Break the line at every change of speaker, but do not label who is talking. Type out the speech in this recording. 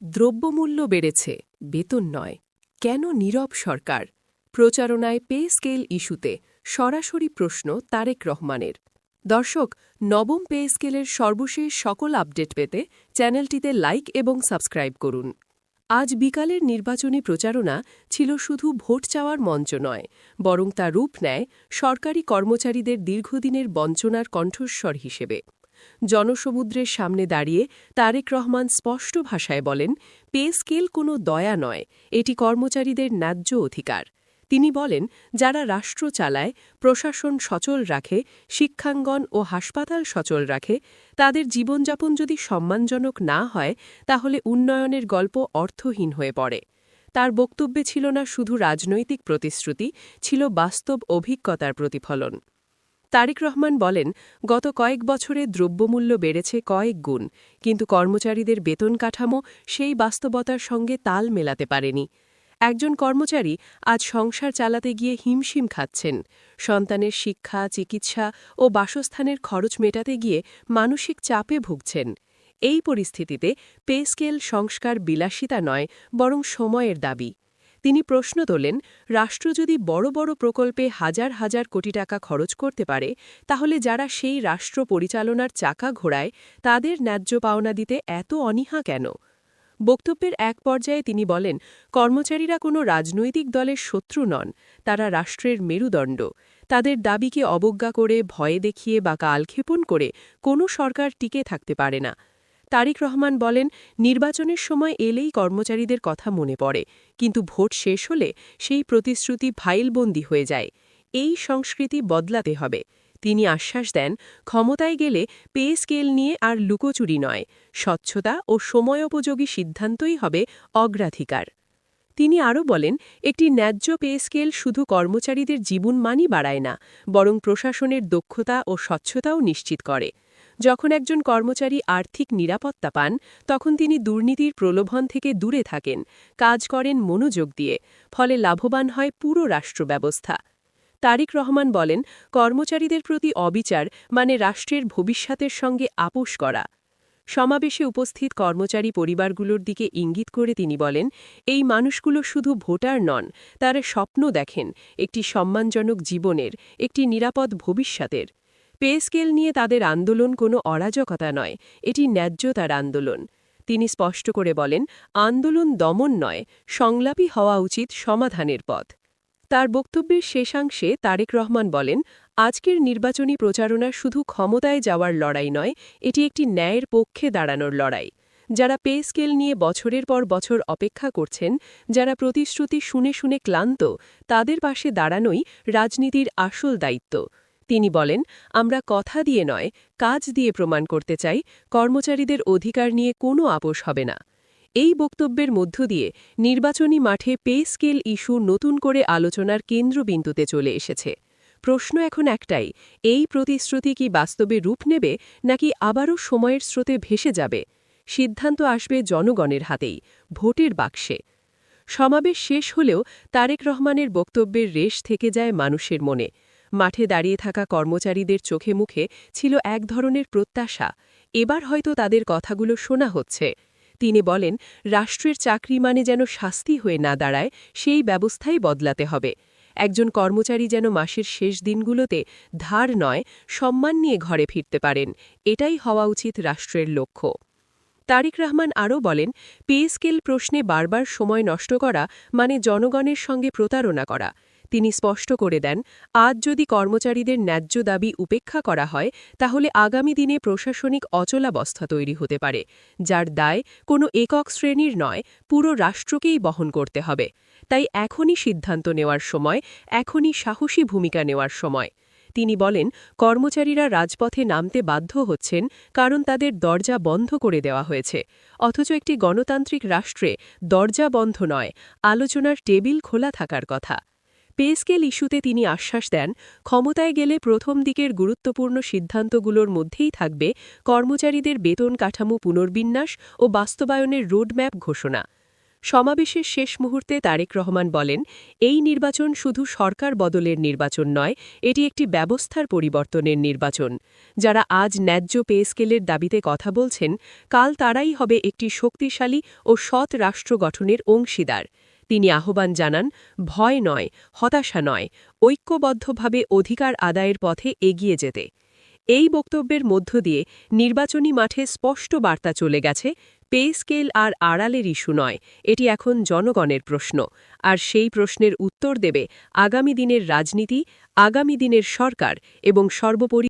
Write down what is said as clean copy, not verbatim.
দ্রব্যমূল্য বেড়েছে, বেতন নয়। কেন নীরব সরকার? প্রচারণায় পে স্কেল ইস্যুতে সরাসরি প্রশ্ন তারেক রহমানের। দর্শক, নবম পে স্কেলের সর্বশেষ সকল আপডেট পেতে চ্যানেলটিতে লাইক এবং সাবস্ক্রাইব করুন। আজ বিকালের নির্বাচনী প্রচারণা ছিল শুধু ভোট চাওয়ার মঞ্চ নয়, বরং তা রূপ নেয় সরকারি কর্মচারীদের দীর্ঘদিনের বঞ্চনার কণ্ঠস্বর হিসেবে। জনসমুদ্রের সামনে দাঁড়িয়ে তারেক রহমান স্পষ্ট ভাষায় বলেন, পে স্কেল কোনো দয়া নয়, এটি কর্মচারীদের ন্যায্য অধিকার। তিনি বলেন, যারা রাষ্ট্র চালায়, প্রশাসন সচল রাখে, শিক্ষাঙ্গন ও হাসপাতাল সচল রাখে, তাদের জীবনযাপন যদি সম্মানজনক না হয়, তাহলে উন্নয়নের গল্প অর্থহীন হয়ে পড়ে। তার বক্তব্যে ছিল না শুধু রাজনৈতিক প্রতিশ্রুতি, ছিল বাস্তব অভিজ্ঞতার প্রতিফলন। তারেক রহমান বলেন, গত কয়েক বছরে দ্রব্যমূল্য বেড়েছে কয়েক গুণ, কিন্তু কর্মচারীদের বেতন কাঠামো সেই বাস্তবতার সঙ্গে তাল মেলাতে পারেনি। একজন কর্মচারী আজ সংসার চালাতে গিয়ে হিমশিম খাচ্ছেন, সন্তানের শিক্ষা, চিকিৎসা ও বাসস্থানের খরচ মেটাতে গিয়ে মানসিক চাপে ভুগছেন। এই পরিস্থিতিতে পে স্কেল সংস্কার বিলাসিতা নয়, বরং সময়ের দাবি। তিনি প্রশ্ন তোলেন, রাষ্ট্র যদি বড় বড় প্রকল্পে হাজার হাজার কোটি টাকা খরচ করতে পারে, তাহলে যারা সেই রাষ্ট্র পরিচালনার চাকা ঘোরায়, তাদের ন্যায্য পাওনা দিতে এত অনীহা কেন? বক্তব্যের এক পর্যায়ে তিনি বলেন, কর্মচারীরা কোনো রাজনৈতিক দলের শত্রু নন, তারা রাষ্ট্রের মেরুদণ্ড। তাদের দাবিকে অবজ্ঞা করে, ভয়ে দেখিয়ে বা কালক্ষেপণ করে কোনো সরকার টিকে থাকতে পারে না। তারেক রহমান বলেন, নির্বাচনের সময় এলেই কর্মচারীদের কথা মনে পড়ে, কিন্তু ভোট শেষ হলে সেই প্রতিশ্রুতি ফাইলবন্দি হয়ে যায়। এই সংস্কৃতি বদলাতে হবে। তিনি আশ্বাস দেন, ক্ষমতায় গেলে পে স্কেল নিয়ে আর লুকোচুরি নয়, স্বচ্ছতা ও সময়োপযোগী সিদ্ধান্তই হবে অগ্রাধিকার। তিনি আরও বলেন, একটি ন্যায্য পে স্কেল শুধু কর্মচারীদের জীবনমানই বাড়ায় না, বরং প্রশাসনের দক্ষতা ও স্বচ্ছতাও নিশ্চিত করে। যখন একজন কর্মচারী আর্থিক নিরাপত্তা পান, তখন তিনি দুর্নীতির প্রলোভন থেকে দূরে থাকেন, কাজ করেন মনোযোগ দিয়ে, ফলে লাভবান হয় পুরো রাষ্ট্র ব্যবস্থা। তারেক রহমান বলেন, কর্মচারীদের প্রতি অবিচার মানে রাষ্ট্রের ভবিষ্যতের সঙ্গে আপোস করা। সমাবেশে উপস্থিত কর্মচারী পরিবারগুলোর দিকে ইঙ্গিত করে তিনি বলেন, এই মানুষগুলো শুধু ভোটার নন, তারা স্বপ্ন দেখেন একটি সম্মানজনক জীবনের, একটি নিরাপদ ভবিষ্যতের। পে স্কেল নিয়ে তাদের আন্দোলন কোনো অরাজকতা নয়, এটি ন্যায্যতার আন্দোলন। তিনি স্পষ্ট করে বলেন, আন্দোলন দমন নয়, সংলাপী হওয়া উচিত সমাধানের পথ। তার বক্তব্যের শেষাংশে তারেক রহমান বলেন, আজকের নির্বাচনী প্রচারণা শুধু ক্ষমতায় যাওয়ার লড়াই নয়, এটি একটি ন্যায়ের পক্ষে দাঁড়ানোর লড়াই। যারা পে স্কেল নিয়ে বছরের পর বছর অপেক্ষা করছেন, যারা প্রতিশ্রুতি শুনে শুনে ক্লান্ত, তাদের পাশে দাঁড়ানোই রাজনীতির আসল দায়িত্ব। তিনি বলেন, আমরা কথা দিয়ে নয়, কাজ দিয়ে প্রমাণ করতে চাই, কর্মচারীদের অধিকার নিয়ে কোনো আপোস হবে না। এই বক্তব্যের মধ্য দিয়ে নির্বাচনী মাঠে পে স্কেল ইস্যু নতুন করে আলোচনার কেন্দ্রবিন্দুতে চলে এসেছে। প্রশ্ন এখন একটাই, এই প্রতিশ্রুতি কি বাস্তবে রূপ নেবে, নাকি আবারও সময়ের স্রোতে ভেসে যাবে? সিদ্ধান্ত আসবে জনগণের হাতেই, ভোটের বাক্সে। সমাবেশ শেষ হলেও তারেক রহমানের বক্তব্যের রেশ থেকে যায় মানুষের মনে। মাঠে দাঁড়িয়ে থাকা কর্মচারীদের চোখে মুখে ছিল এক ধরনের প্রত্যাশা, এবার হয়তো তাদের কথাগুলো শোনা হচ্ছে। তিনি বলেন, রাষ্ট্রের চাকরি মানে যেন শাস্তি হয়ে না দাঁড়ায়, সেই ব্যবস্থাই বদলাতে হবে। একজন কর্মচারী যেন মাসের শেষ দিনগুলোতে ধার নয়, সম্মান নিয়ে ঘরে ফিরতে পারেন, এটাই হওয়া উচিত রাষ্ট্রের লক্ষ্য। তারেক রহমান আরও বলেন, পে স্কেল প্রশ্নে বারবার সময় নষ্ট করা মানে জনগণের সঙ্গে প্রতারণা করা। তিনি স্পষ্ট করে দেন, আজ যদি কর্মচারীদের ন্যায্য দাবি উপেক্ষা করা হয়, তাহলে আগামী দিনে প্রশাসনিক অচলাবস্থা তৈরি হতে পারে, যার দায় কোনো একক শ্রেণীর নয়, পুরো রাষ্ট্রকেই বহন করতে হবে। তাই এখনই সিদ্ধান্ত নেওয়ার সময়, এখনই সাহসী ভূমিকা নেওয়ার সময়। তিনি বলেন, কর্মচারীরা রাজপথে নামতে বাধ্য হচ্ছেন কারণ তাদের দরজা বন্ধ করে দেওয়া হয়েছে, অথচ একটি গণতান্ত্রিক রাষ্ট্রে দরজা বন্ধ নয়, আলোচনার টেবিল খোলা থাকার কথা। পে স্কেল ইস্যুতে তিনি আশ্বাস দেন, ক্ষমতায় গেলে প্রথম দিকের গুরুত্বপূর্ণ সিদ্ধান্তগুলোর মধ্যেই থাকবে কর্মচারীদের বেতন কাঠামো পুনর্বিন্যাস ও বাস্তবায়নের রোডম্যাপ ঘোষণা। সমাবেশের শেষ মুহূর্তে তারেক রহমান বলেন, এই নির্বাচন শুধু সরকার বদলের নির্বাচন নয়, এটি একটি ব্যবস্থার পরিবর্তনের নির্বাচন। যারা আজ ন্যায্য পে স্কেলের দাবিতে কথা বলছেন, কাল তারাই হবে একটি শক্তিশালী ও সৎ রাষ্ট্র গঠনের অংশীদার। তিনি আহ্বান জানান, ভয় নয়, হতাশা নয়, ঐক্যবদ্ধভাবে অধিকার আদায়ের পথে এগিয়ে যেতে। এই বক্তব্যের মধ্য দিয়ে নির্বাচনী মাঠে স্পষ্ট বার্তা চলে গেছে, পে স্কেল আর আড়ালের ইস্যু নয়, এটি এখন জনগণের প্রশ্ন। আর সেই প্রশ্নের উত্তর দেবে আগামী দিনের রাজনীতি, আগামী দিনের সরকার এবং সর্বোপরি